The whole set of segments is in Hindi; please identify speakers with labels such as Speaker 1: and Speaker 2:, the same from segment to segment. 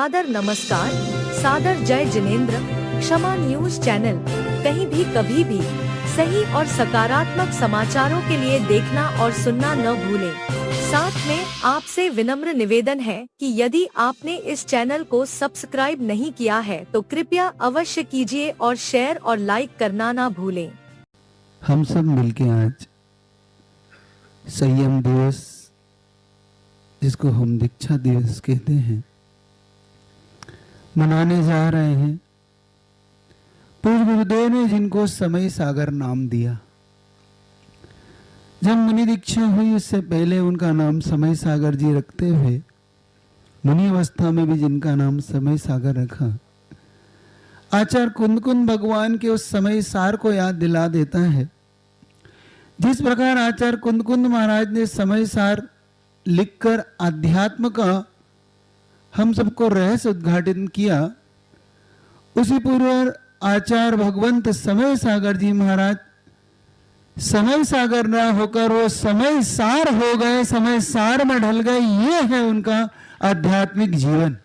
Speaker 1: सादर नमस्कार, सादर जय जिनेंद्र। क्षमा न्यूज चैनल कहीं भी कभी भी सही और सकारात्मक समाचारों के लिए देखना और सुनना न भूलें। साथ में आपसे विनम्र निवेदन है कि यदि आपने इस चैनल को सब्सक्राइब नहीं किया है तो कृपया अवश्य कीजिए और शेयर और लाइक करना ना भूलें।
Speaker 2: हम सब मिलके आज संयम दिवस, जिसको हम दीक्षा दिवस कहते हैं, मनाने जा रहे हैं। पूज्य गुरुदेव ने जिनको समय सागर नाम दिया, जब मुनि दीक्षा हुई उससे पहले उनका नाम समय सागर जी रखते हुए मुनि अवस्था में भी जिनका नाम समय सागर रखा, आचार्य कुंद भगवान के उस समय सार को याद दिला देता है। जिस प्रकार आचार्य कुंद महाराज ने समय सार लिखकर अध्यात्म का हम सबको रहस्य उद्घाटित किया, उसी पूर्व आचार्य भगवंत समय सागर जी महाराज समय सागर न होकर वो समय सार हो गए, समय सार में ढल गए। ये है उनका आध्यात्मिक जीवन।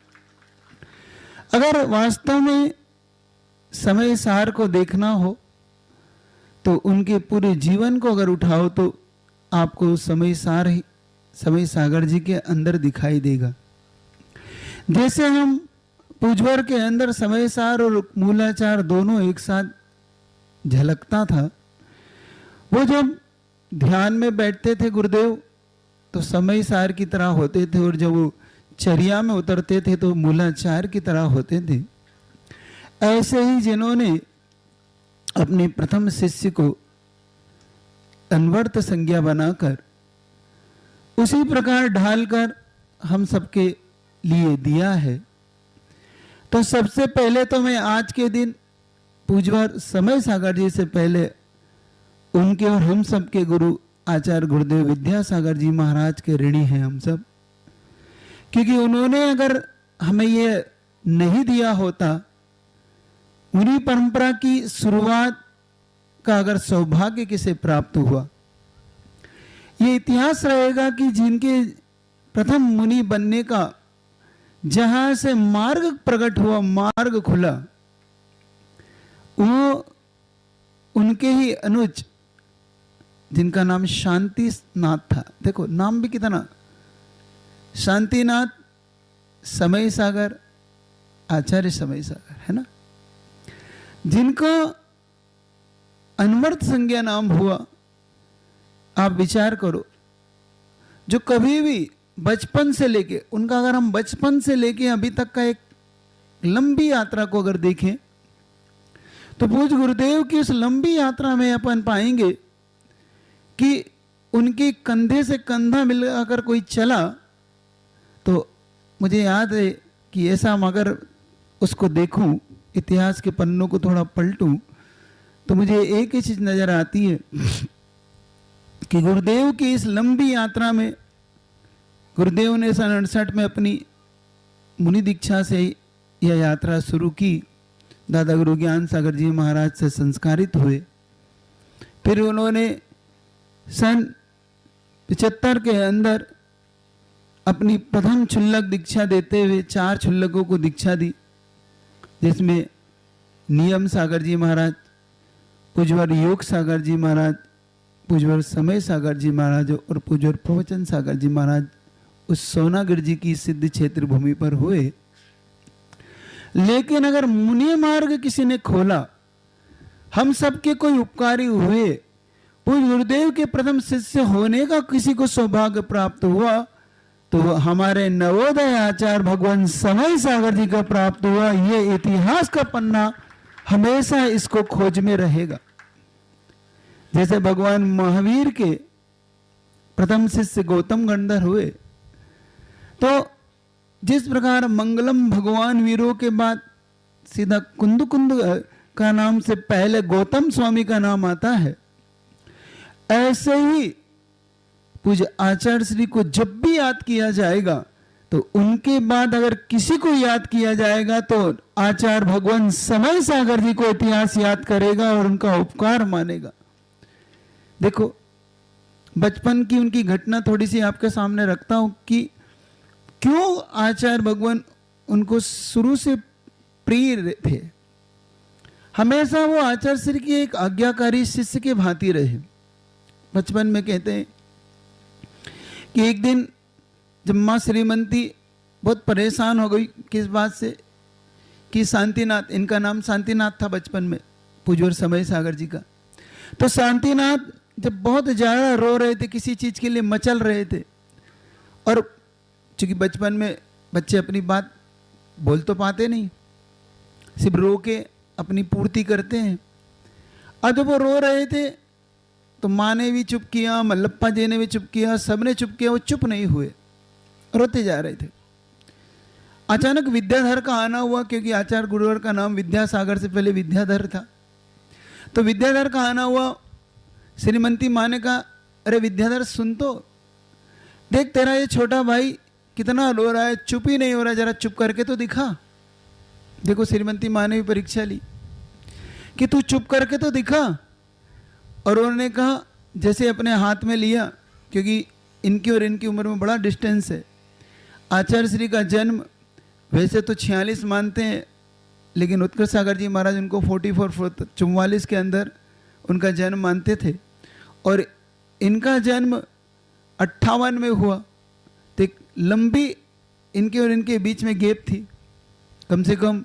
Speaker 2: अगर वास्तव में समय सार को देखना हो तो उनके पूरे जीवन को अगर उठाओ तो आपको समय सार ही समय सागर जी के अंदर दिखाई देगा। जैसे हम पूजवर के अंदर समय सार और मूलाचार दोनों एक साथ झलकता था, वो जब ध्यान में बैठते थे गुरुदेव तो समय सार की तरह होते थे, और जब वो चर्या में उतरते थे तो मूलाचार की तरह होते थे। ऐसे ही जिन्होंने अपने प्रथम शिष्य को अनवर्त संज्ञा बनाकर उसी प्रकार ढालकर हम सबके लिए दिया है, तो सबसे पहले तो मैं आज के दिन पूज्यवर समय सागर जी से पहले उनके और हम सब के गुरु आचार्य गुरुदेव विद्यासागर जी महाराज के ऋणी हैं हम सब, क्योंकि उन्होंने अगर हमें ये नहीं दिया होता, मुनि परंपरा की शुरुआत का अगर सौभाग्य किसे प्राप्त हुआ, ये इतिहास रहेगा कि जिनके प्रथम मुनि बनने का जहां से मार्ग प्रकट हुआ, मार्ग खुला, वो उनके ही अनुज जिनका नाम शांतिनाथ था। देखो नाम भी कितना, शांतिनाथ, समय सागर, आचार्य समय सागर, है ना, जिनको अनवर्त संज्ञा नाम हुआ। आप विचार करो, जो कभी भी बचपन से लेके उनका, अगर हम बचपन से लेके अभी तक का एक लंबी यात्रा को अगर देखें तो पूज्य गुरुदेव की उस लंबी यात्रा में अपन पाएंगे कि उनके कंधे से कंधा मिलाकर कोई चला, तो मुझे याद है कि ऐसा मगर उसको देखूं, इतिहास के पन्नों को थोड़ा पलटूं, तो मुझे एक ही चीज नजर आती है कि गुरुदेव की इस लंबी यात्रा में गुरुदेव ने सन 68 में अपनी मुनि दीक्षा से यह यात्रा शुरू की। दादा गुरु ज्ञान सागर जी महाराज से संस्कारित हुए, फिर उन्होंने सन 75 के अंदर अपनी प्रथम क्षुल्लक दीक्षा देते हुए 4 क्षुल्लकों को दीक्षा दी, जिसमें नियम सागर जी महाराज, पूज्यवर योग सागर जी महाराज, पूज्यवर समय सागर जी महाराज और पूज्यवर प्रवचन सागर जी महाराज उस सोनागिर जी की सिद्ध क्षेत्र भूमि पर हुए। लेकिन अगर मुनि मार्ग किसी ने खोला, हम सबके कोई उपकारी हुए, पूज्य गुरुदेव के प्रथम शिष्य होने का किसी को सौभाग्य प्राप्त हुआ, तो हमारे नवोदय आचार्य भगवान समय सागर जी का प्राप्त हुआ। ये इतिहास का पन्ना हमेशा इसको खोज में रहेगा। जैसे भगवान महावीर के प्रथम शिष्य गौतम गंधर हुए, तो जिस प्रकार मंगलम भगवान वीरों के बाद सीधा कुंद का नाम से पहले गौतम स्वामी का नाम आता है, ऐसे ही पूज्य आचार्य श्री को जब भी याद किया जाएगा तो उनके बाद अगर किसी को याद किया जाएगा तो आचार्य भगवान समय सागर जी को इतिहास याद करेगा और उनका उपकार मानेगा। देखो बचपन की उनकी घटना थोड़ी सी आपके सामने रखता हूं कि क्यों आचार्य भगवान उनको शुरू से प्रिय थे। हमेशा वो आचार्य श्री की एक आज्ञाकारी शिष्य के भांति रहे। बचपन में कहते हैं कि एक दिन जब माँ श्रीमती बहुत परेशान हो गई किस बात से कि शांतिनाथ, इनका नाम शांतिनाथ था बचपन में, पूज्य समय सागर जी का। तो शांतिनाथ जब बहुत ज़्यादा रो रहे थे, किसी चीज़ के लिए मचल रहे थे, और चूँकि बचपन में बच्चे अपनी बात बोल तो पाते नहीं, सिर्फ रो के अपनी पूर्ति करते हैं। और जब वो रो रहे थे तो माँ ने भी चुप किया, मल्लप्पा जी ने भी चुप किया, सबने चुप किया, वो चुप नहीं हुए, रोते जा रहे थे। अचानक विद्याधर का आना हुआ, क्योंकि आचार्य गुरुवर का नाम विद्यासागर से पहले विद्याधर था। तो विद्याधर का आना हुआ, श्रीमती माँ ने कहा, अरे विद्याधर सुन तो, देख तेरा ये छोटा भाई कितना रो रहा है, चुप ही नहीं हो रहा, जरा चुप करके तो दिखा। देखो श्रीमती माँ ने भी परीक्षा ली कि तू चुप करके तो दिखा। और उन्होंने कहा, जैसे अपने हाथ में लिया, क्योंकि इनकी और इनकी उम्र में बड़ा डिस्टेंस है। आचार्य श्री का जन्म वैसे तो 46 मानते हैं, लेकिन उत्कर्ष सागर जी महाराज उनको 44 के अंदर उनका जन्म मानते थे, और इनका जन्म 58 में हुआ। तो एक लंबी इनके और इनके बीच में गैप थी, कम से कम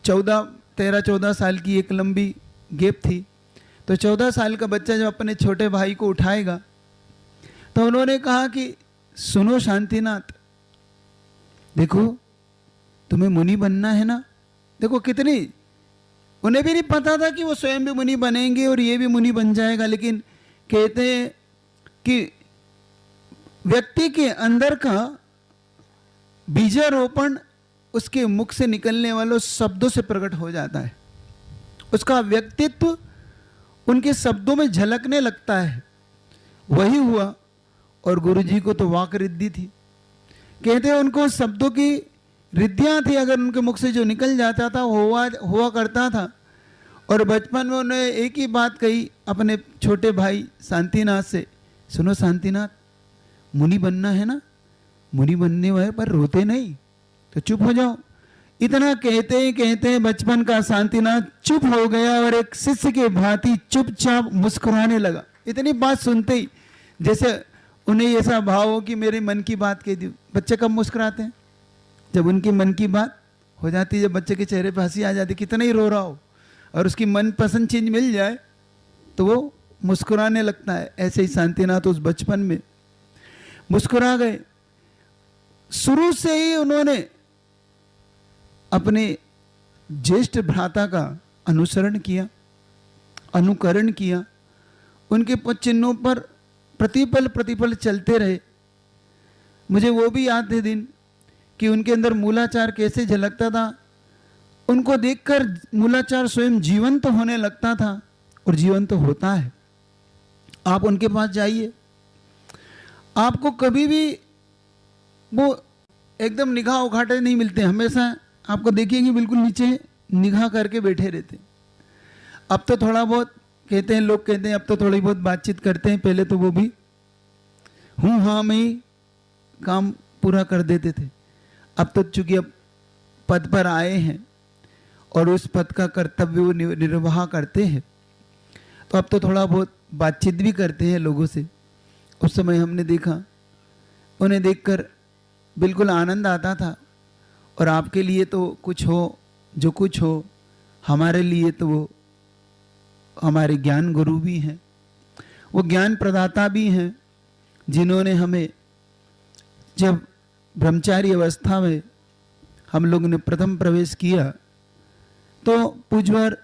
Speaker 2: 13-14 साल की एक लंबी गैप थी। तो 14 साल का बच्चा जब अपने छोटे भाई को उठाएगा, तो उन्होंने कहा कि सुनो शांतिनाथ, देखो तुम्हें मुनि बनना है ना। देखो कितनी, उन्हें भी नहीं पता था कि वो स्वयं भी मुनि बनेंगे और ये भी मुनि बन जाएगा, लेकिन कहते हैं कि व्यक्ति के अंदर का बीजारोपण उसके मुख से निकलने वाले शब्दों से प्रकट हो जाता है। उसका व्यक्तित्व उनके शब्दों में झलकने लगता है। वही हुआ, और गुरुजी को तो वाक रिद्धि थी। कहते हैं उनको शब्दों की रिद्धियाँ थी, अगर उनके मुख से जो निकल जाता था वो हुआ करता था। और बचपन में उन्होंने एक ही बात कही अपने छोटे भाई शांतिनाथ से, सुनो शांतिनाथ, मुनि बनना है ना, मुनि बनने वाले पर रोते नहीं, तो चुप हो जाओ। इतना कहते हैं बचपन का शांतिनाथ चुप हो गया और एक शिष्य के भांति चुपचाप मुस्कुराने लगा। इतनी बात सुनते ही जैसे उन्हें ऐसा भाव हो कि मेरे मन की बात कह दी। बच्चे कब मुस्कुराते हैं? जब उनकी मन की बात हो जाती है, जब बच्चे के चेहरे पर हंसी आ जाती, कितना ही रो रहा हो और उसकी मनपसंद चीज मिल जाए तो वो मुस्कुराने लगता है। ऐसे ही शांतिनाथ उस बचपन में मुस्कुरा गए। शुरू से ही उन्होंने अपने ज्येष्ठ भ्राता का अनुसरण किया, अनुकरण किया, उनके पद चिन्हों पर प्रतिपल चलते रहे। मुझे वो भी याद है दिन कि उनके अंदर मूलाचार कैसे झलकता था। उनको देखकर मूलाचार स्वयं जीवंत तो होने लगता था, और जीवंत तो होता है। आप उनके पास जाइए, आपको कभी भी वो एकदम निगाह उघाटे नहीं मिलते। हमेशा आपको देखिएंगे बिल्कुल नीचे निगाह करके बैठे रहते। अब तो थोड़ा बहुत कहते हैं, लोग कहते हैं अब तो थोड़ी बहुत बातचीत करते हैं, पहले तो वो भी हूँ हाँ में ही काम पूरा कर देते थे। अब तो चूंकि अब पद पर आए हैं और उस पद का कर्तव्य वो निर्वाह करते हैं, तो अब तो थोड़ा बहुत बातचीत भी करते हैं लोगों से। उस समय हमने देखा, उन्हें देखकर बिल्कुल आनंद आता था। और आपके लिए तो कुछ हो जो कुछ हो, हमारे लिए तो वो हमारे ज्ञान गुरु भी हैं, वो ज्ञान प्रदाता भी हैं, जिन्होंने हमें जब ब्रह्मचारी अवस्था में हम लोग ने प्रथम प्रवेश किया तो पूज्यवर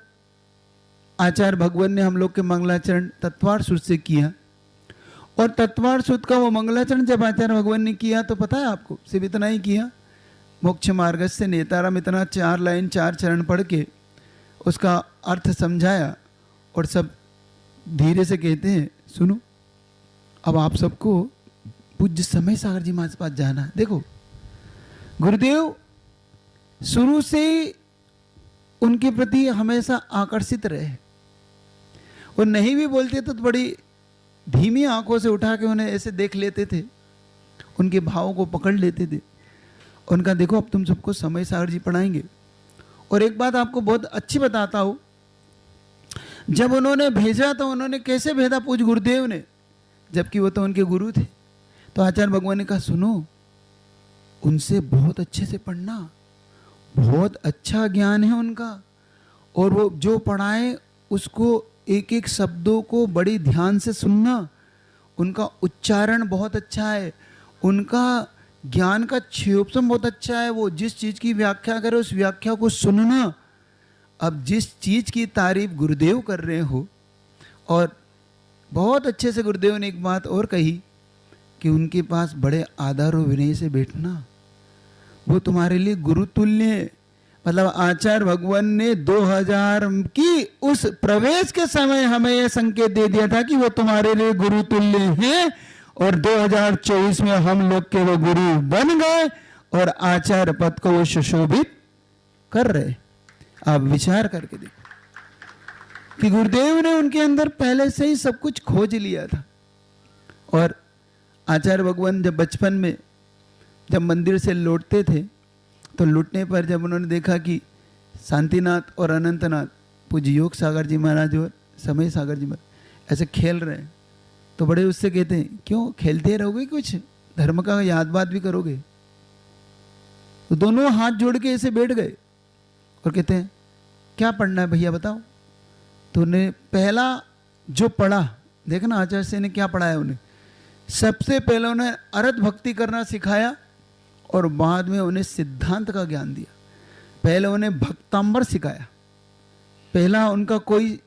Speaker 2: आचार्य भगवान ने हम लोग के मंगलाचरण तत्वार सुध से किया। और तत्वार सुध का वो मंगलाचरण जब आचार्य भगवान ने किया तो पता है आपको, सिर्फ इतना ही किया, मोक्ष मार्ग से नेताराम इतना 4 लाइन 4 चरण पढ़ के उसका अर्थ समझाया। और सब धीरे से कहते हैं, सुनो अब आप सबको पूज्य समय सागर जी महाराज के पास जाना है। देखो गुरुदेव शुरू से ही उनके प्रति हमेशा आकर्षित रहे, और नहीं भी बोलते तो बड़ी धीमी आंखों से उठा के उन्हें ऐसे देख लेते थे, उनके भावों को पकड़ लेते थे। उनका देखो अब तुम सबको समय सागर जी पढ़ाएंगे। और एक बात आपको बहुत अच्छी बताता हूँ, जब उन्होंने भेजा तो उन्होंने कैसे भेजा पूज गुरुदेव ने, जबकि वो तो उनके गुरु थे। तो आचार्य भगवान ने कहा सुनो, उनसे बहुत अच्छे से पढ़ना, बहुत अच्छा ज्ञान है उनका, और वो जो पढ़ाए उसको एक एक शब्दों को बड़ी ध्यान से सुनना, उनका उच्चारण बहुत अच्छा है, उनका ज्ञान का क्षेपसम बहुत अच्छा है, वो जिस चीज़ की व्याख्या करे उस व्याख्या को सुनना। अब जिस चीज़ की तारीफ गुरुदेव कर रहे हो, और बहुत अच्छे से गुरुदेव ने एक बात और कही कि उनके पास बड़े आदर और विनय से बैठना, वो तुम्हारे लिए गुरु तुल्य है। मतलब आचार्य भगवान ने 2000 की उस प्रवेश के समय हमें यह संकेत दे दिया था कि वो तुम्हारे लिए गुरु तुल्य हैं, और 2024 में हम लोग के वो गुरु बन गए और आचार्य पद को वो सुशोभित कर रहे। आप विचार करके देखो कि गुरुदेव ने उनके अंदर पहले से ही सब कुछ खोज लिया था। और आचार्य भगवान जब बचपन में जब मंदिर से लौटते थे, तो लौटने पर जब उन्होंने देखा कि शांतिनाथ और अनंतनाथ पूज्य योग सागर जी महाराज और समय सागर जी महाराज ऐसे खेल रहे हैं, तो बड़े उससे कहते हैं क्यों खेलते रहोगे, कुछ धर्म का याद बात भी करोगे। तो दोनों हाथ जोड़ के ऐसे बैठ गए और कहते हैं क्या पढ़ना है भैया बताओ। तो उन्हें पहला जो पढ़ा, देखना आचार्य से ने क्या पढ़ाया उन्हें, सबसे पहले उन्हें अर्थ भक्ति करना सिखाया और बाद में उन्हें सिद्धांत का ज्ञान दिया। पहले उन्हें भक्तांबर सिखाया, पहला उनका कोई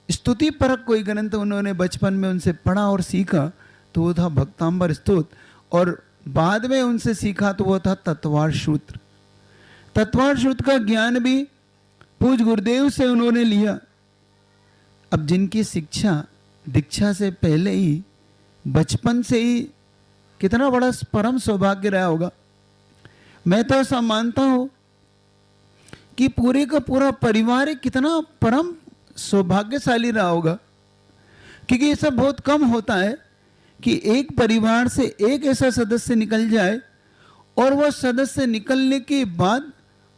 Speaker 2: स्तुति परक कोई ग्रंथ उन्होंने बचपन में उनसे पढ़ा और सीखा तो वो था भक्तांबर स्तोत्र, और बाद में उनसे सीखा तो वो था तत्वार्थ सूत्र। तत्वार्थ सूत्र का ज्ञान भी पूज गुरुदेव से उन्होंने लिया। अब जिनकी शिक्षा दीक्षा से पहले ही बचपन से ही कितना बड़ा परम सौभाग्य रहा होगा। मैं तो ऐसा मानता हूं कि पूरे का पूरा परिवार कितना परम सौभाग्यशाली रहा होगा, क्योंकि ये सब बहुत कम होता है कि एक परिवार से एक ऐसा सदस्य निकल जाए और वह सदस्य निकलने के बाद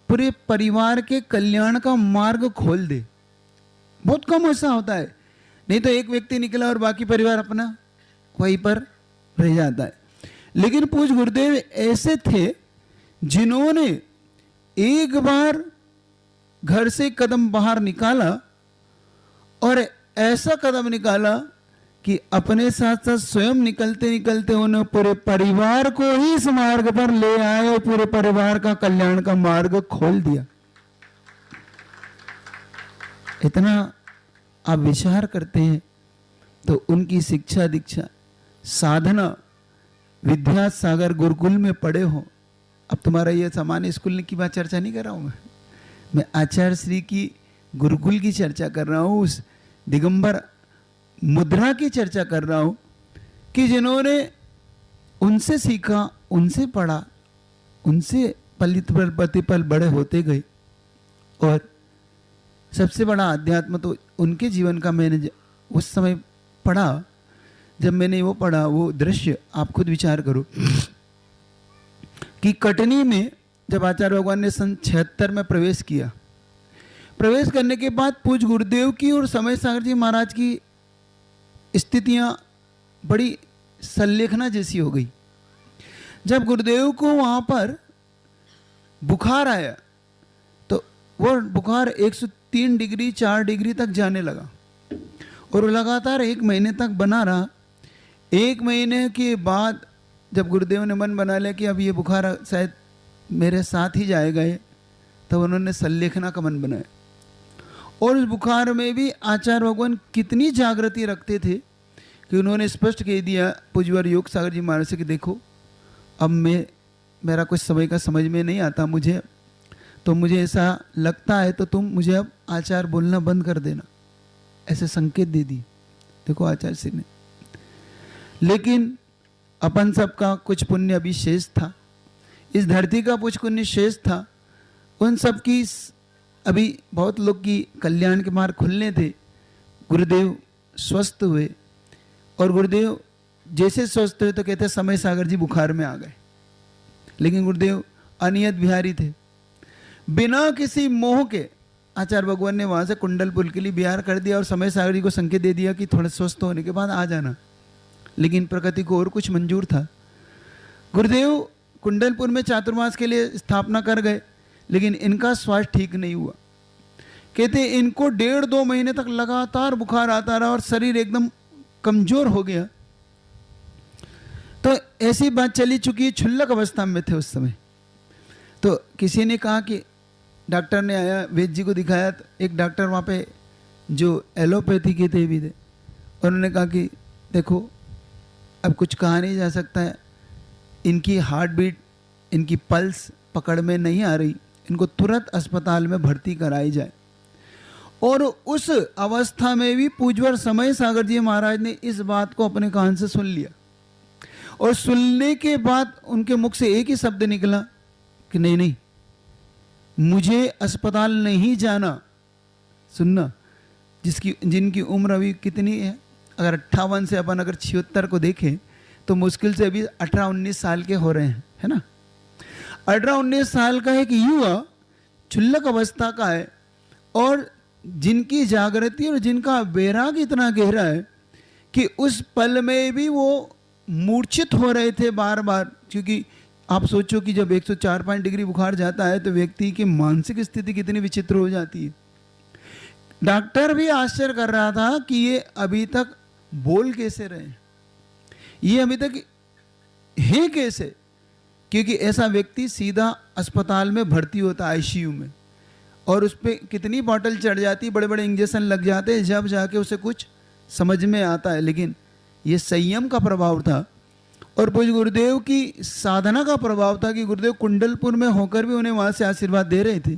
Speaker 2: पूरे परिवार के कल्याण का मार्ग खोल दे। बहुत कम ऐसा होता है, नहीं तो एक व्यक्ति निकला और बाकी परिवार अपना वहीं पर रह जाता है। लेकिन पूज गुरुदेव ऐसे थे जिन्होंने एक बार घर से कदम बाहर निकाला और ऐसा कदम निकाला कि अपने साथ साथ स्वयं निकलते निकलते उन्हें पूरे परिवार को ही इस मार्ग पर ले आए और पूरे परिवार का कल्याण का मार्ग खोल दिया। इतना आप विचार करते हैं तो उनकी शिक्षा दीक्षा साधना विद्या सागर गुरुकुल में पढ़े हो। अब तुम्हारा ये सामान्य स्कूल की बात चर्चा नहीं कर रहा हूं मैं आचार्य श्री की गुरुकुल की चर्चा कर रहा हूं, उस दिगंबर मुद्रा की चर्चा कर रहा हूं कि जिन्होंने उनसे सीखा, उनसे पढ़ा, उनसे पलित पर प्रतिपल बड़े होते गए। और सबसे बड़ा अध्यात्म तो उनके जीवन का मैंने उस समय पढ़ा, जब मैंने वो पढ़ा वो दृश्य आप खुद विचार करो कि कटनी में जब आचार्य भगवान ने सन 76 में प्रवेश किया, प्रवेश करने के बाद पूज गुरुदेव की और समय सागर जी महाराज की स्थितियां बड़ी संलेखना जैसी हो गई। जब गुरुदेव को वहां पर बुखार आया तो वो बुखार 103 डिग्री 4 डिग्री तक जाने लगा और लगातार 1 महीने तक बना रहा। 1 महीने के बाद जब गुरुदेव ने मन बना लिया कि अब ये बुखार शायद मेरे साथ ही जाएगा, तो उन्होंने संलेखना का मन बनाया। और उस बुखार में भी आचार्य भगवान कितनी जागृति रखते थे कि उन्होंने स्पष्ट कह दिया पूज्यवर योग सागर जी महाराज से कि देखो अब मेरा कुछ समय का समझ में नहीं आता, मुझे ऐसा लगता है तो तुम मुझे अब आचार्य बोलना बंद कर देना, ऐसे संकेत दे दी। देखो आचार्य श्री ने, लेकिन अपन सबका कुछ पुण्य अभी शेष था, इस धरती का कुछ पुण्य शेष था, उन सब की अभी बहुत लोग की कल्याण के मार्ग खुलने थे। गुरुदेव स्वस्थ हुए और गुरुदेव जैसे स्वस्थ हुए तो कहते समय सागर जी बुखार में आ गए, लेकिन गुरुदेव अनियत बिहारी थे। बिना किसी मोह के आचार्य भगवान ने वहां से कुंडलपुर के लिए बिहार कर दिया और समय सागर जी को संकेत दे दिया कि थोड़ा स्वस्थ होने के बाद आ जाना। लेकिन प्रकृति को और कुछ मंजूर था। गुरुदेव कुंडलपुर में चातुर्मास के लिए स्थापना कर गए, लेकिन इनका स्वास्थ्य ठीक नहीं हुआ। कहते इनको 1.5-2 महीने तक लगातार बुखार आता रहा और शरीर एकदम कमजोर हो गया। तो ऐसी बात चली चुकी, क्षुल्लक अवस्था में थे उस समय। तो किसी ने कहा कि डॉक्टर ने आया, वैद्य जी को दिखाया। तो एक डॉक्टर वहाँ पे जो एलोपैथी के थे भी थे, उन्होंने कहा कि देखो अब कुछ कहा नहीं जा सकता है, इनकी हार्ट बीट, इनकी पल्स पकड़ में नहीं आ रही, इनको तुरंत अस्पताल में भर्ती कराई जाए। और उस अवस्था में भी पूज्यवर समय सागर जी महाराज ने इस बात को अपने कान से सुन लिया। और सुनने के बाद उनके मुख से एक ही शब्द निकला कि नहीं नहीं, मुझे अस्पताल नहीं जाना। सुनना, जिनकी उम्र अभी कितनी है, अगर 58 से अपन अगर 76 को देखें तो मुश्किल से अभी 18-19 साल के हो रहे हैं, है ना। 18-19 साल का एक युवा क्षुल्लक अवस्था का है और जिनकी जागृति और जिनका वैराग इतना गहरा है कि उस पल में भी वो मूर्छित हो रहे थे बार बार। क्योंकि आप सोचो कि जब 104 डिग्री बुखार जाता है तो व्यक्ति की मानसिक स्थिति कितनी विचित्र हो जाती है। डॉक्टर भी आश्चर्य कर रहा था कि ये अभी तक बोल कैसे रहे, ये अभी तक है कैसे, क्योंकि ऐसा व्यक्ति सीधा अस्पताल में भर्ती होता आईसीयू में और उस पर कितनी बॉटल चढ़ जाती, बड़े बड़े इंजेक्शन लग जाते हैं, जब जाके उसे कुछ समझ में आता है। लेकिन ये संयम का प्रभाव था और पूज्य गुरुदेव की साधना का प्रभाव था कि गुरुदेव कुंडलपुर में होकर भी उन्हें वहाँ से आशीर्वाद दे रहे थे।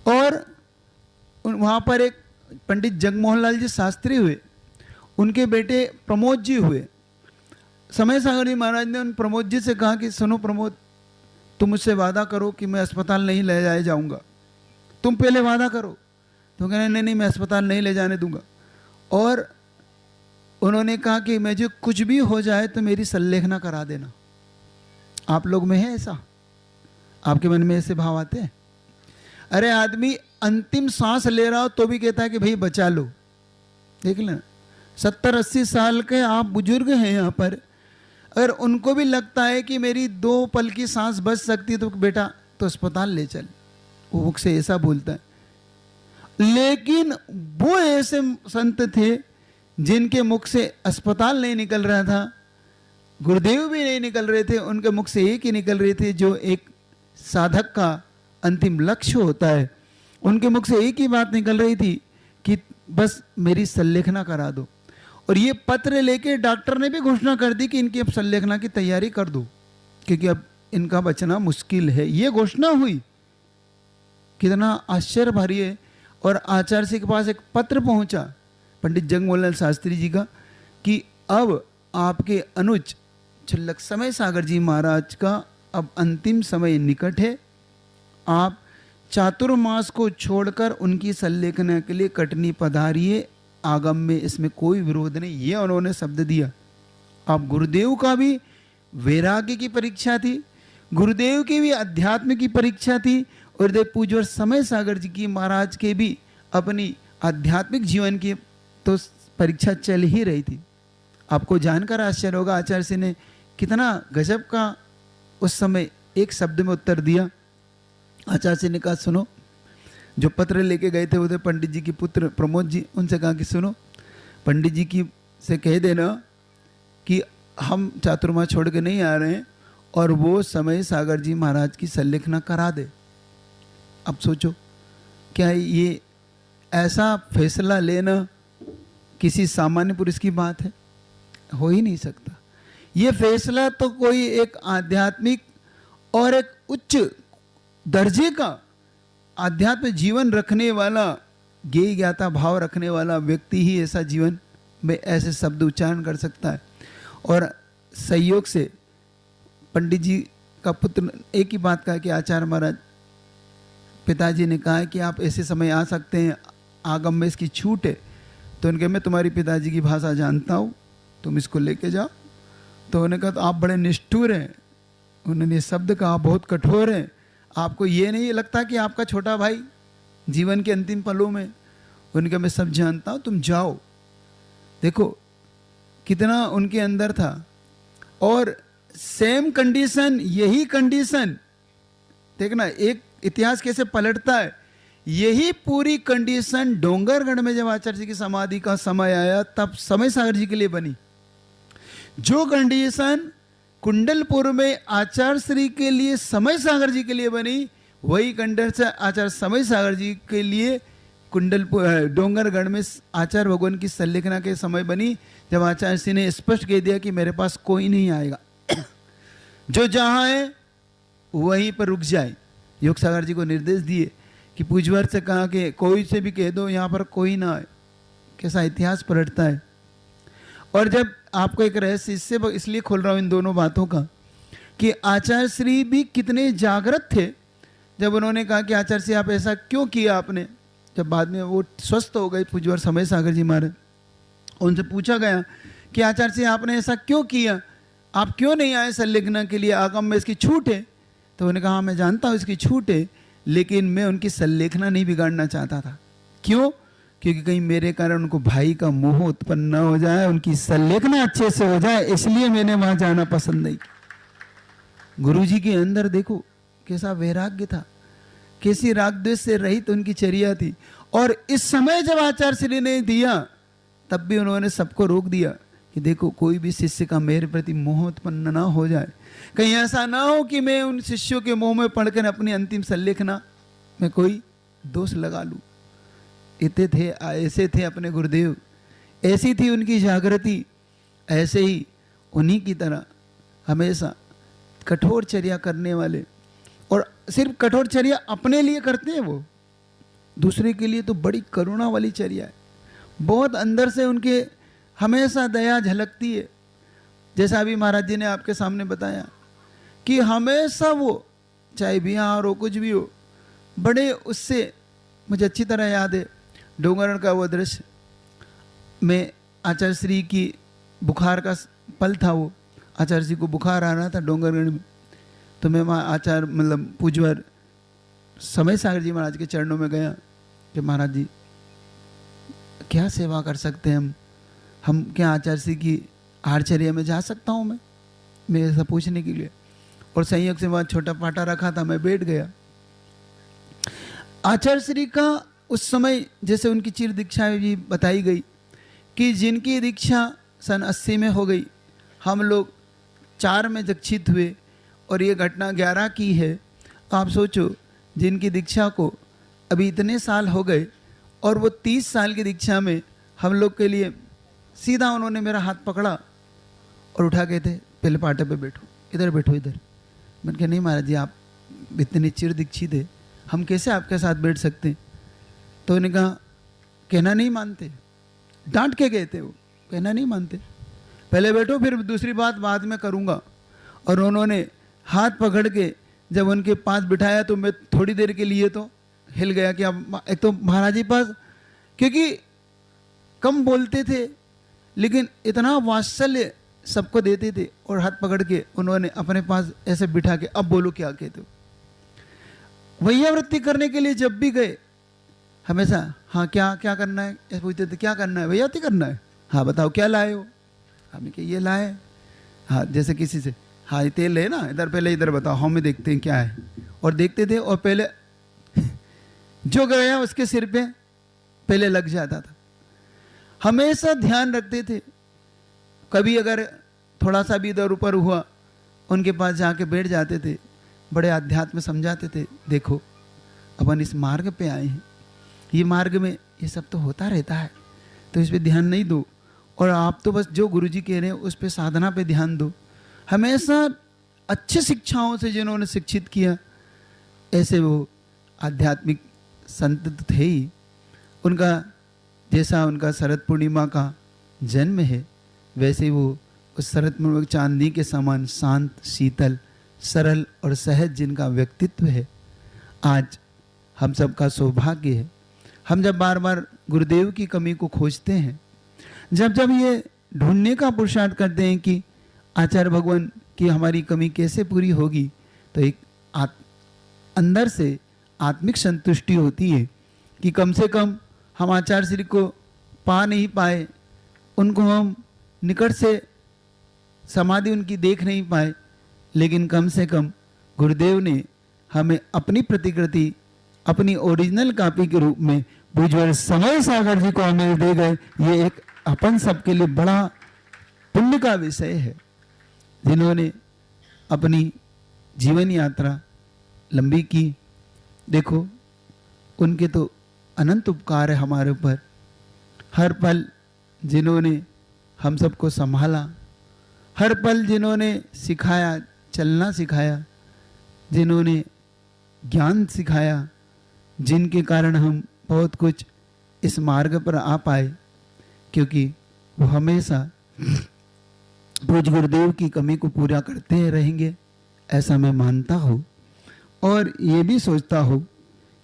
Speaker 2: और वहाँ पर एक पंडित जगमोहन लाल जी शास्त्री हुए, उनके बेटे प्रमोद जी हुए। समय सागर जी महाराज ने उन प्रमोद जी से कहा कि सुनो प्रमोद, तुम मुझसे वादा करो कि मैं अस्पताल नहीं ले जाए जाऊँगा, तुम पहले वादा करो। तो कहने नहीं नहीं, मैं अस्पताल नहीं ले जाने दूंगा। और उन्होंने कहा कि मुझे कुछ भी हो जाए तो मेरी संलेखना करा देना। आप लोग में है ऐसा? आपके मन में ऐसे भाव आते हैं? अरे आदमी अंतिम सांस ले रहा हो तो भी कहता है कि भाई बचा लो। देख लेना, 70-80 साल के आप बुजुर्ग हैं यहाँ पर, अगर उनको भी लगता है कि मेरी 2 पल की सांस बच सकती है तो बेटा तो अस्पताल ले चल, वो मुख से ऐसा बोलता है। लेकिन वो ऐसे संत थे जिनके मुख से अस्पताल नहीं निकल रहा था, गुरुदेव भी नहीं निकल रहे थे, उनके मुख से एक ही निकल रहे थे जो एक साधक का अंतिम लक्ष्य होता है। उनके मुख से एक ही बात निकल रही थी कि बस मेरी संलेखना करा दो। और ये पत्र लेके डॉक्टर ने भी घोषणा कर दी कि इनकी अब संलेखना की तैयारी कर दो, क्योंकि अब इनका बचना मुश्किल है। ये घोषणा हुई, कितना आश्चर्य भरी है। और आचार्य जी के पास एक पत्र पहुंचा पंडित जगमोहन लाल शास्त्री जी का कि अब आपके अनुज क्षुल्लक समय सागर जी महाराज का अब अंतिम समय निकट है, आप चातुर्मास को छोड़कर उनकी संलेखना के लिए कटनी पधारिए, आगम में इसमें कोई विरोध नहीं। ये उन्होंने शब्द दिया। अब गुरुदेव का भी वैराग्य की परीक्षा थी, गुरुदेव की भी अध्यात्म की परीक्षा थी, और देव पूज्य समय सागर जी की महाराज के भी अपनी आध्यात्मिक जीवन की तो परीक्षा चल ही रही थी। आपको जानकर आश्चर्य होगा आचार्य जी ने कितना गजब का उस समय एक शब्द में उत्तर दिया। आचार्य जी ने कहा सुनो, जो पत्र लेके गए थे वो थे पंडित जी के पुत्र प्रमोद जी, उनसे कहा कि सुनो पंडित जी की से कह देना कि हम चातुर्मास छोड़ के नहीं आ रहे हैं और वो समय सागर जी महाराज की संलेखना करा दे। अब सोचो, क्या ये ऐसा फैसला लेना किसी सामान्य पुरुष की बात है? हो ही नहीं सकता। ये फैसला तो कोई एक आध्यात्मिक और एक उच्च दर्जे का आध्यात्म जीवन रखने वाला, ज्ञेय ज्ञाता भाव रखने वाला व्यक्ति ही ऐसा जीवन में ऐसे शब्द उच्चारण कर सकता है। और संयोग से पंडित जी का पुत्र एक ही बात कहा कि आचार्य महाराज, पिताजी ने कहा है कि आप ऐसे समय आ सकते हैं, आगम में इसकी छूट है। तो उनके मैं तुम्हारी पिताजी की भाषा जानता हूँ, तुम इसको लेके जाओ। तो उन्होंने कहा तो आप बड़े निष्ठुर हैं, उन्होंने शब्द कहा बहुत कठोर है, आपको ये नहीं लगता कि आपका छोटा भाई जीवन के अंतिम पलों में? उनका मैं सब जानता हूँ, तुम जाओ। देखो कितना उनके अंदर था। और सेम कंडीशन, यही कंडीशन देखना एक इतिहास कैसे पलटता है। यही पूरी कंडीशन डोंगरगढ़ में जब आचार्य जी की समाधि का समय आया तब समय सागर जी के लिए बनी। जो कंडीशन कुंडलपुर में आचार्य श्री के लिए समय सागर जी के लिए बनी, वही कंडीशन आचार्य समय सागर जी के लिए कुंडलपुर डोंगरगढ़ में आचार्य भगवान की संलेखना के समय बनी, जब आचार्य श्री ने स्पष्ट कह दिया कि मेरे पास कोई नहीं आएगा, जो जहाँ है वहीं पर रुक जाए। योग सागर जी को निर्देश दिए कि पूजवर से कहा कि कोई से भी कह दो यहाँ पर कोई ना आए। कैसा इतिहास पलटता है। और जब आपको एक रहस्य इसलिए खोल रहा हूँ इन दोनों बातों का कि आचार्य श्री भी कितने जागृत थे जब उन्होंने कहा कि आचार्य श्री आप ऐसा क्यों किया आपने। जब बाद में वो स्वस्थ हो गए पूज्यवर समय सागर जी महाराज, उनसे पूछा गया कि आचार्य श्री आपने ऐसा क्यों किया, आप क्यों नहीं आए संलेखना के लिए, आगम में इसकी छूट है। तो उन्होंने कहा मैं जानता हूँ इसकी छूट है, लेकिन मैं उनकी संलेखना नहीं बिगाड़ना चाहता था। क्यों? क्योंकि कहीं मेरे कारण उनको भाई का मोह उत्पन्न न हो जाए, उनकी संलेखना अच्छे से हो जाए, इसलिए मैंने वहां जाना पसंद नहीं। गुरुजी के अंदर देखो कैसा वैराग्य था, कैसी राग द्वेष से रहित उनकी चर्या थी। और इस समय जब आचार्य श्री ने दिया तब भी उन्होंने सबको रोक दिया कि देखो कोई भी शिष्य का मेरे प्रति मोह उत्पन्न ना हो जाए, कहीं ऐसा ना हो कि मैं उन शिष्यों के मोह में पढ़कर अपनी अंतिम संलेखना में कोई दोष लगा लूं। इतने थे, ऐसे थे अपने गुरुदेव, ऐसी थी उनकी जागृति। ऐसे ही उन्हीं की तरह हमेशा कठोर चर्या करने वाले, और सिर्फ कठोर चर्या अपने लिए करते हैं वो, दूसरे के लिए तो बड़ी करुणा वाली चर्या है। बहुत अंदर से उनके हमेशा दया झलकती है। जैसा अभी महाराज जी ने आपके सामने बताया कि हमेशा वो चाहे बिहार हो कुछ भी हो, बड़े उससे मुझे अच्छी तरह याद है डोंगरगढ़ का वो दृश्य में आचार्य श्री की बुखार का पल था। वो आचार्य श्री को बुखार आ रहा था डोंगरगढ़ में, तो मैं वहाँ आचार्य मतलब पूजवर समय सागर जी महाराज के चरणों में गया कि महाराज जी क्या सेवा कर सकते हैं हम क्या आचार्य श्री की आहारचर्या में जा सकता हूँ मैं ऐसा पूछने के लिए। और संयोग से वहाँ छोटा पाटा रखा था, मैं बैठ गया। आचार्य श्री का उस समय जैसे उनकी चिर दीक्षा भी बताई गई कि जिनकी दीक्षा सन 80 में हो गई, हम लोग 4 में दीक्षित हुए और ये घटना 11 की है। आप सोचो जिनकी दीक्षा को अभी इतने साल हो गए और वो 30 साल की दीक्षा में हम लोग के लिए सीधा उन्होंने मेरा हाथ पकड़ा और उठा के थे पहले पाटे पे बैठो, इधर बैठो इधर। मैंने कहा नहीं महाराज जी आप इतने चिर दीक्षित है, हम कैसे आपके साथ बैठ सकते हैं। तो उन्होंने कहा कहना नहीं मानते, डांट के गए थे वो, कहना नहीं मानते, पहले बैठो फिर दूसरी बात बाद में करूँगा। और उन्होंने हाथ पकड़ के जब उनके पास बिठाया तो मैं थोड़ी देर के लिए तो हिल गया कि अब एक तो महाराज जी पास, क्योंकि कम बोलते थे लेकिन इतना वात्सल्य सबको देते थे, और हाथ पकड़ के उन्होंने अपने पास ऐसे बिठा के अब बोलो क्या कहते हो। वैयावृत्ति करने के लिए जब भी गए हमेशा हाँ क्या क्या करना है ऐसे पूछते थे, क्या करना है वैयावृत्ति करना है, हाँ बताओ क्या लाए हो, हमने कहा ये लाए, हाँ जैसे किसी से हाँ ये तेल है ना इधर, पहले इधर बताओ हमें देखते हैं क्या है, और देखते थे और पहले जो गया उसके सिर पे पहले लग जाता था। हमेशा ध्यान रखते थे, कभी अगर थोड़ा सा भी इधर ऊपर हुआ उनके पास जाके बैठ जाते थे, बड़े आध्यात्म समझाते थे, देखो अपन इस मार्ग पे आए हैं, ये मार्ग में ये सब तो होता रहता है, तो इस पे ध्यान नहीं दो, और आप तो बस जो गुरुजी कह रहे हैं उस पे साधना पे ध्यान दो। हमेशा अच्छी शिक्षाओं से जिन्होंने शिक्षित किया, ऐसे वो आध्यात्मिक संत तो थे ही। उनका जैसा उनका शरद पूर्णिमा का जन्म है, वैसे वो उस शरद पूर्णिमा चांदनी के समान शांत, शीतल, सरल और सहज जिनका व्यक्तित्व है। आज हम सबका सौभाग्य है, हम जब बार बार गुरुदेव की कमी को खोजते हैं, जब जब ये ढूंढने का पुरुषार्थ करते हैं कि आचार्य भगवान कि हमारी कमी कैसे पूरी होगी, तो एक अंदर से आत्मिक संतुष्टि होती है कि कम से कम हम आचार्य श्री को पा नहीं पाए, उनको हम निकट से समाधि उनकी देख नहीं पाए, लेकिन कम से कम गुरुदेव ने हमें अपनी प्रतिकृति, अपनी ओरिजिनल कॉपी के रूप में पूज्य समय सागर जी को हमें दे गए। ये एक अपन सबके लिए बड़ा पुण्य का विषय है, जिन्होंने अपनी जीवन यात्रा लंबी की। देखो उनके तो अनंत उपकार है हमारे ऊपर। हर पल जिन्होंने हम सबको संभाला, हर पल जिन्होंने सिखाया, चलना सिखाया, जिन्होंने ज्ञान सिखाया, जिनके कारण हम बहुत कुछ इस मार्ग पर आ पाए, क्योंकि वो हमेशा पूज्य गुरुदेव की कमी को पूरा करते रहेंगे, ऐसा मैं मानता हूँ। और ये भी सोचता हूँ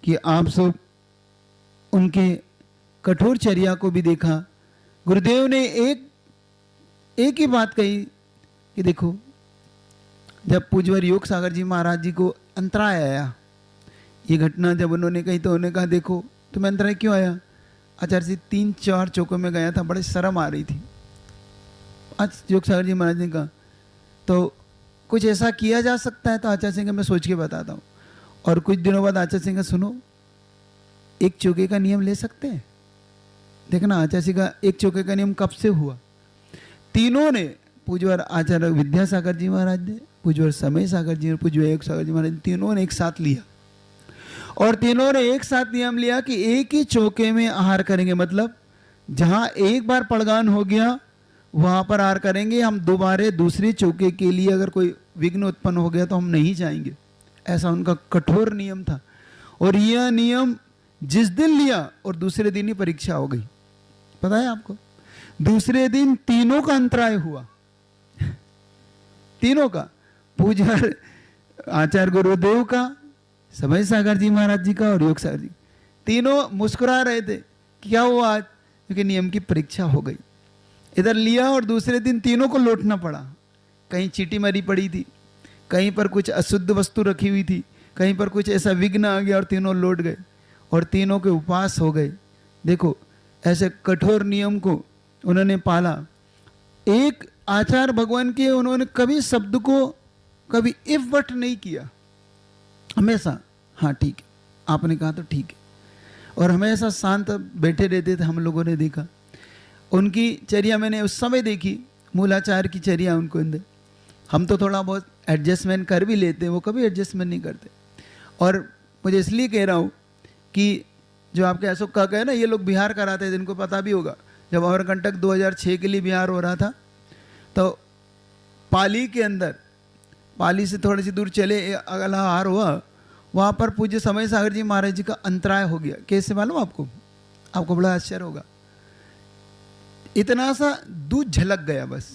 Speaker 2: कि आप सब उनके कठोर चर्या को भी देखा। गुरुदेव ने एक ही बात कही कि देखो, जब पूज्यवर योग सागर जी महाराज जी को अंतराय आया, ये घटना जब उन्होंने कही तो उन्होंने कहा देखो तुम्हें अंतराय क्यों आया? आचार्य जी 3-4 चौकों में गया था, बड़े शर्म आ रही थी। आज योग सागर जी महाराज ने कहा तो कुछ ऐसा किया जा सकता है? तो आचार्य सिंह मैं सोच के बताता हूँ। और कुछ दिनों बाद आचार्य सिंह सुनो, एक चौके का नियम ले सकते हैं। देखना आचार्य सिंह का एक चौके का नियम कब से हुआ? तीनों ने, पूज्यवर आचार्य विद्यासागर जी महाराज ने, पूज्यवर समय सागर जी और पूज्यवर योग सागर जी महाराज, तीनों ने एक साथ लिया। और तीनों ने एक साथ नियम लिया कि एक ही चौके में आहार करेंगे। मतलब जहां एक बार पड़गान हो गया वहां पर आहार करेंगे। हम दोबारे दूसरे चौके के लिए अगर कोई विघ्न उत्पन्न हो गया तो हम नहीं जाएंगे। ऐसा उनका कठोर नियम था। और यह नियम जिस दिन लिया और दूसरे दिन ही परीक्षा हो गई। पता है आपको, दूसरे दिन तीनों का अंतराय हुआ। तीनों का, पूज्य आचार्य गुरुदेव का, समय सागर जी महाराज जी का और योग सागर जी, तीनों मुस्कुरा रहे थे। क्या हुआ आज? क्योंकि नियम की परीक्षा हो गई। इधर लिया और दूसरे दिन तीनों को लौटना पड़ा। कहीं चीटी मरी पड़ी थी, कहीं पर कुछ अशुद्ध वस्तु रखी हुई थी, कहीं पर कुछ ऐसा विघ्न आ गया और तीनों लौट गए और तीनों के उपवास हो गए। देखो ऐसे कठोर नियम को उन्होंने पाला। एक आचार्य भगवान के उन्होंने कभी शब्द को कभी इफ वट नहीं किया। हमेशा हाँ ठीक है, आपने कहा तो ठीक है। और हमेशा शांत बैठे रहते थे। हम लोगों ने देखा उनकी चर्या, मैंने उस समय देखी मूलाचार्य की चर्या उनको अंदर। हम तो थोड़ा बहुत एडजस्टमेंट कर भी लेते हैं, वो कभी एडजस्टमेंट नहीं करते। और मुझे इसलिए कह रहा हूँ कि जो आपके अशोक का कहे ना, ये लोग बिहार कराते थे, इनको पता भी होगा। जब अमरकंटक 2006 के लिए बिहार हो रहा था तो पाली के अंदर, पाली से थोड़ी सी दूर चले अगला हार हुआ, वहाँ पर पूज्य समय सागर जी महाराज जी का अंतराय हो गया। कैसे मालूम आपको? आपको बड़ा आश्चर्य होगा। इतना सा दूध झलक गया बस।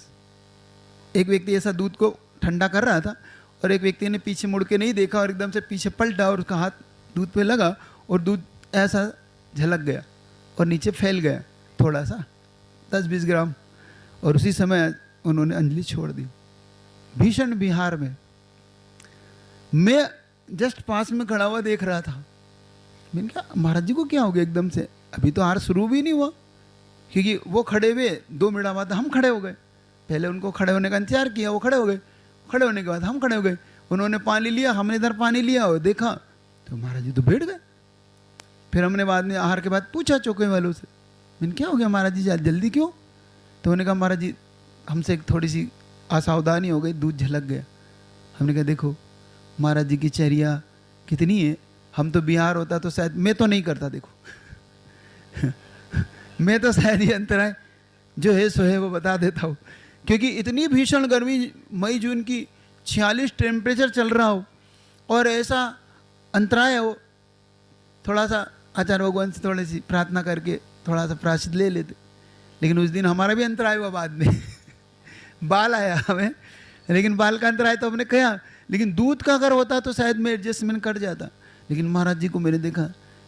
Speaker 2: एक व्यक्ति ऐसा दूध को ठंडा कर रहा था और एक व्यक्ति ने पीछे मुड़ के नहीं देखा और एकदम से पीछे पलटा और उसका हाथ दूध पे लगा और दूध ऐसा झलक गया और नीचे फैल गया थोड़ा सा 10-20 ग्राम। और उसी समय उन्होंने अंजलि छोड़ दी। भीषण बिहार में मैं जस्ट पास में खड़ा हुआ देख रहा था। मैंने कहा महाराज जी को क्या हो गया एकदम से? अभी तो हार शुरू भी नहीं हुआ, क्योंकि वो खड़े हुए 2 मिनट बाद हम खड़े हो गए। पहले उनको खड़े होने का इंतजार किया, वो खड़े हो गए। खड़े होने के बाद हम खड़े हो गए। उन्होंने पानी लिया, हमने इधर पानी लिया और देखा तो महाराज जी तो बैठ गए। फिर हमने बाद में आहार के बाद पूछा चौके वालों से, मैंने क्या हो गया महाराज जी जल्दी क्यों? तो उन्होंने कहा महाराज जी हमसे थोड़ी सी असावधानी हो गई, दूध झलक गया। हमने कहा देखो महाराज जी की चर्या कितनी है, हम तो बिहार होता तो शायद, मैं तो नहीं करता देखो मैं तो शायद ये अंतराय जो है सो है वो बता देता हूँ। क्योंकि इतनी भीषण गर्मी, मई जून की 46 टेम्परेचर चल रहा हो और ऐसा अंतराय हो, थोड़ा सा आचार्य भगवान से थोड़ी सी प्रार्थना करके थोड़ा सा प्रायश्चित ले लेते। लेकिन उस दिन हमारा भी अंतराय हुआ बाद में बाल आया हमें, लेकिन बाल का अंतराय तो हमने कहा, लेकिन दूध का अगर होता तो शायद मैं एडजस्टमेंट कर जाता। लेकिन महाराज जी को मैंने देखा,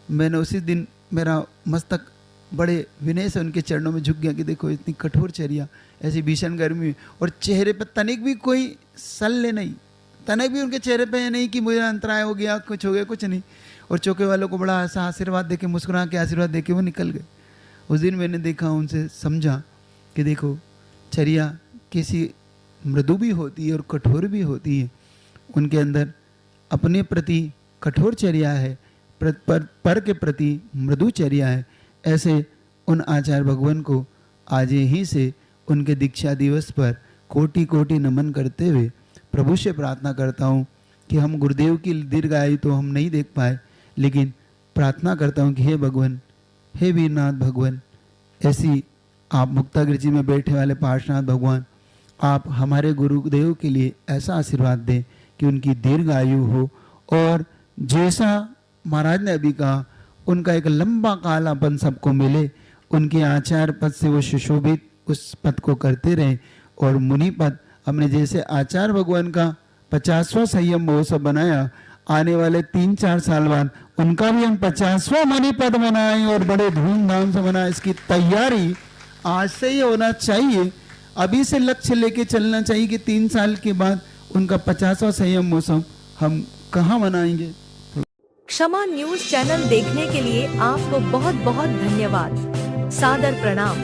Speaker 2: मैंने उसी दिन मेरा मस्तक बड़े विनय से उनके चरणों में झुक गया कि देखो इतनी कठोर चर्या, ऐसी भीषण गर्मी में, और चेहरे पर तनिक भी कोई सल्ले नहीं, तनिक भी उनके चेहरे पे नहीं कि मुझे अंतराय हो गया, कुछ हो गया, कुछ नहीं। और चौके वालों को बड़ा ऐसा आशीर्वाद देके, मुस्कुरा के आशीर्वाद देके वो निकल गए। उस दिन मैंने देखा, उनसे समझा कि देखो चर्या किसी मृदु भी होती है और कठोर भी होती है। उनके अंदर अपने प्रति कठोर चर्या है, पर के प्रति मृदु चर्या है। ऐसे उन आचार्य भगवान को आज ही से उनके दीक्षा दिवस पर कोटि कोटि नमन करते हुए प्रभु से प्रार्थना करता हूँ कि हम गुरुदेव की दीर्घायु तो हम नहीं देख पाए, लेकिन प्रार्थना करता हूँ कि हे भगवान, हे वीरनाथ भगवान, ऐसी आप मुक्तागिरि जी में बैठे वाले पार्श्वनाथ भगवान, आप हमारे गुरुदेव के लिए ऐसा आशीर्वाद दें कि उनकी दीर्घ आयु हो, और जैसा महाराज ने अभी कहा उनका एक लंबा काल अपन सबको मिले, उनके आचार्य पद से वो सुशोभित उस पद को करते रहें। और मुनि पद हमने जैसे आचार्य भगवान का 50वां संयम महोत्सव बनाया, आने वाले 3-4 साल बाद उनका भी हम 50वां मुनि पद बनाएं और बड़े धूमधाम से बनाएं। इसकी तैयारी आज से ही होना चाहिए, अभी से लक्ष्य लेके चलना चाहिए कि 3 साल के बाद उनका 50वां संयम महोत्सव हम कहाँ मनाएंगे।
Speaker 1: क्षमा न्यूज चैनल देखने के लिए आपको बहुत बहुत धन्यवाद। सादर प्रणाम।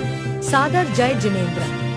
Speaker 1: सादर जय जिनेंद्र।